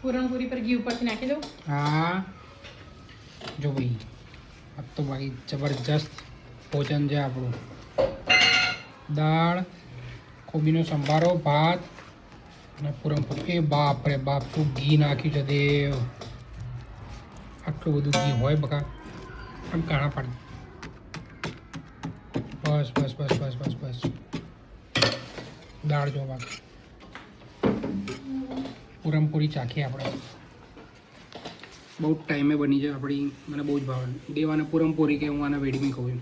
પૂરણપૂરી પર ઘી ઉપરથી નાખી દઉં. હા જો ભાઈ આ તો ભાઈ જબરજસ્ત ભોજન છે આપણું. દાળ, કોબીનો સંભારો, ભાત અને પૂરણપૂરી. એ બાપ રે બાપ, શું ઘી નાખ્યું છે દેવ. આટલું બધું ઘી હોય બકા પણ કાણા પાડી. બસ બસ બસ બસ બસ બસ. દાળ જો બાકી. પૂરણપૂરી ચાખીએ આપણે. બહુ ટાઈમે બની છે આપણી. મને બહુ જ ભાવે. દેવાને પૂરણપૂરી કે હું આના વેડીમાં ખાઉં છું.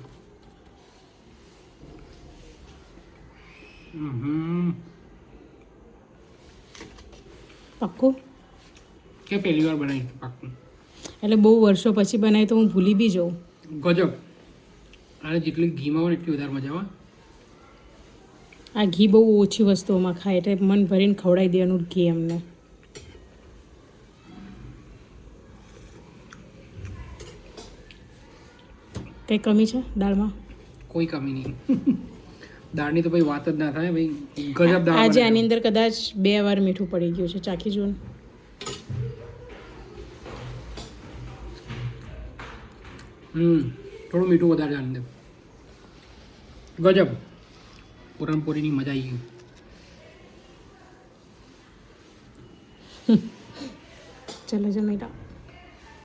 પાક્કું કે પહેલી વાર બનાવી પાક્કું. એટલે બહુ વર્ષો પછી બનાવી તો હું ભૂલી બી જાઉં. ગજબ. અને જેટલી ઘીમાં હોય ને એટલી વધારે મજા આવે. આ ઘી બહુ ઓછી વસ્તુઓમાં ખાય એટલે મન ભરીને ખવડાવી દેવાનું ઘી એમને. કઈ કમી છે દાળમાં? કોઈ કમી નહીં. દાળની તો ભાઈ વાત જ ના થાય ભાઈ. ગજબ દાળ. આજે આની અંદર કદાચ 2 વાર મીઠું પડી ગયું છે. ચાખી જુઓ ને. થોડું મીઠું વધારે છે અંદર. ગજબ. પૂરણપૂરીની મજા આવી ગઈ. ચલો જમી લો.